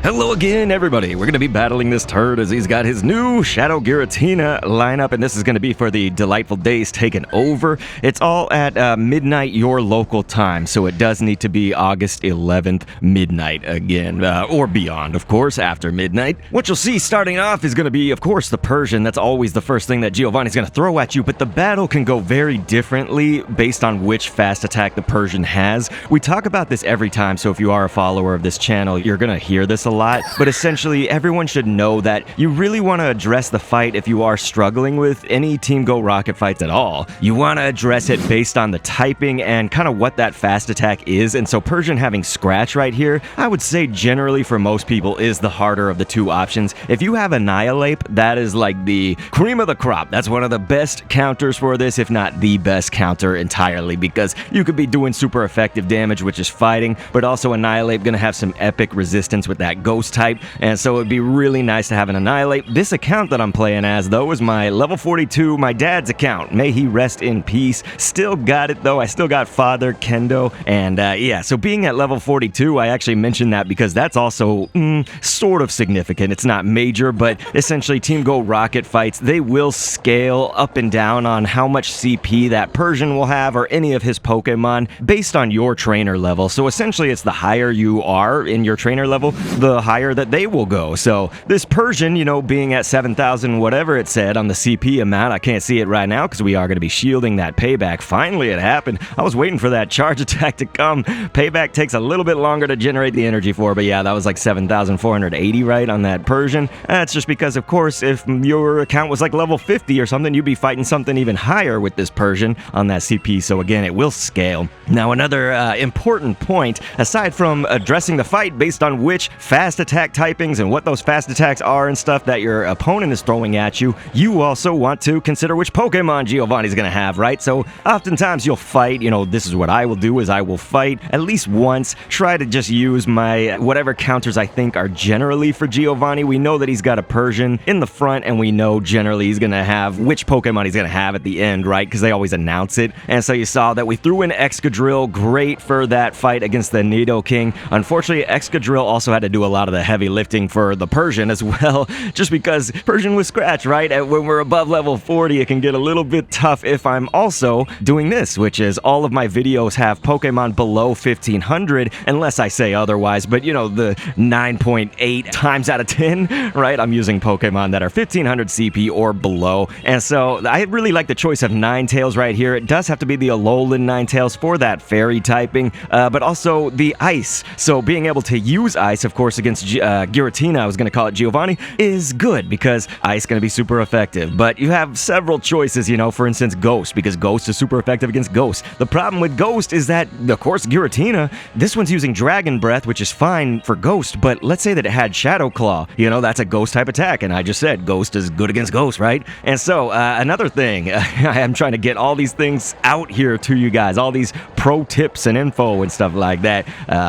Hello again, everybody. We're going to be battling this turd as he's got his new Shadow Giratina lineup, and this is going to be for the Delightful Days Takeover. It's all at midnight your local time, so it does need to be August 11th midnight again, or beyond, of course, after midnight. What you'll see starting off is going to be, of course, the Persian. That's always the first thing that Giovanni's going to throw at you, but the battle can go very differently based on which fast attack the Persian has. We talk about this every time, so if you are a follower of this channel, you're going to hear this a lot, but essentially everyone should know that you really want to address the fight if you are struggling with any Team Go Rocket fights at all. You want to address it based on the typing and kind of what that fast attack is, and so Persian having Scratch right here, I would say generally for most people is the harder of the two options. If you have Annihilate, that is like the cream of the crop. That's one of the best counters for this, if not the best counter entirely, because you could be doing super effective damage, which is fighting, but also Annihilate gonna have some epic resistance with that ghost type, and so it'd be really nice to have an Annihilate. This account that I'm playing as, though, is my level 42, my dad's account. May he rest in peace. Still got it, though. I still got Father Kendo, and yeah, so being at level 42, I actually mentioned that because that's also sort of significant. It's not major, but essentially Team Go Rocket fights, they will scale up and down on how much CP that Persian will have or any of his Pokemon based on your trainer level. So essentially it's the higher you are in your trainer level, the higher that they will go. So this Persian, you know, being at 7,000 whatever it said on the CP amount, I can't see it right now because we are going to be shielding that payback. Finally it happened. I was waiting for that charge attack to come. Payback takes a little bit longer to generate the energy for, but yeah, that was like 7,480 right on that Persian. That's just because, of course, if your account was like level 50 or something, you'd be fighting something even higher with this Persian on that CP. So again, it will scale. Now another important point, aside from addressing the fight based on which fast attack typings and what those fast attacks are and stuff that your opponent is throwing at you, you also want to consider which Pokemon Giovanni's gonna have, right? So oftentimes you'll fight, you know, this is what I will do, is I will fight at least once, try to just use my whatever counters I think are generally for Giovanni. We know that he's got a Persian in the front, and we know generally he's gonna have which Pokemon he's gonna have at the end, right? Because they always announce it. And so you saw that we threw in Excadrill, great for that fight against the Nidoking. Unfortunately, Excadrill also had to do a lot of the heavy lifting for the Persian as well, just because Persian with Scratch, right? And when we're above level 40, it can get a little bit tough if I'm also doing this, which is all of my videos have Pokemon below 1500, unless I say otherwise, but you know, the 9.8 times out of 10, right? I'm using Pokemon that are 1500 CP or below, and so I really like the choice of Ninetales right here. It does have to be the Alolan Ninetales for that fairy typing, but also the Ice. So being able to use Ice, of course, against Giratina, I was going to call it Giovanni, is good because Ice is going to be super effective. But you have several choices, you know, for instance, Ghost, because Ghost is super effective against Ghost. The problem with Ghost is that, of course, Giratina, this one's using Dragon Breath, which is fine for Ghost, but let's say that it had Shadow Claw. You know, that's a Ghost type attack, and I just said Ghost is good against Ghost, right? And so, another thing, I am trying to get all these things out here to you guys, all these pro tips and info and stuff like that,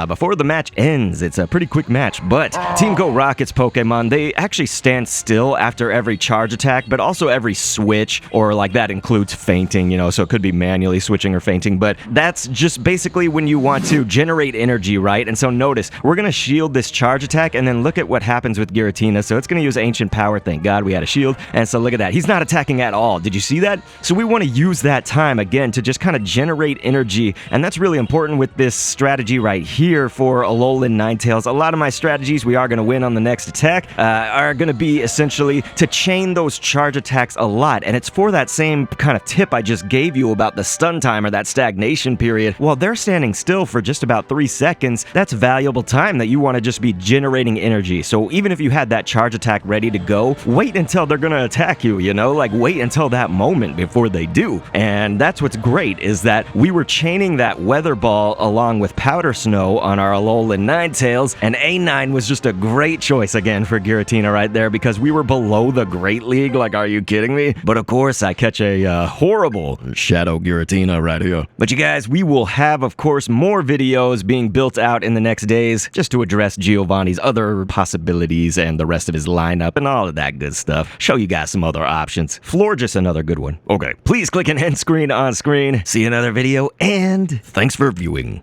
before the match ends. It's a pretty quick match, but Team Go Rocket's Pokemon, they actually stand still after every charge attack, but also every switch, or like that includes fainting, you know, so it could be manually switching or fainting, but that's just basically when you want to generate energy, right? And so notice, we're going to shield this charge attack, and then look at what happens with Giratina. So it's going to use Ancient Power, thank God we had a shield, and so look at that, he's not attacking at all. Did you see that? So we want to use that time again to just kind of generate energy, and that's really important with this strategy right here for Alolan Ninetales. A lot of my strategies, we are going to win on the next attack, are going to be essentially to chain those charge attacks a lot, and it's for that same kind of tip I just gave you about the stun time or that stagnation period. While they're standing still for just about 3 seconds, that's valuable time that you want to just be generating energy. So even if you had that charge attack ready to go, wait until they're going to attack you, you know, like wait until that moment before they do. And that's what's great, is that we were chaining that Weather Ball along with Powder Snow on our Alolan Ninetales, and A9 was just a great choice again for Giratina right there, because we were below the Great League, like are you kidding me? But of course I catch a horrible Shadow Giratina right here. But you guys, we will have, of course, more videos being built out in the next days just to address Giovanni's other possibilities and the rest of his lineup and all of that good stuff. Show you guys some other options. Florges, another good one. Okay, please click an end screen on screen. See another video, and thanks for viewing.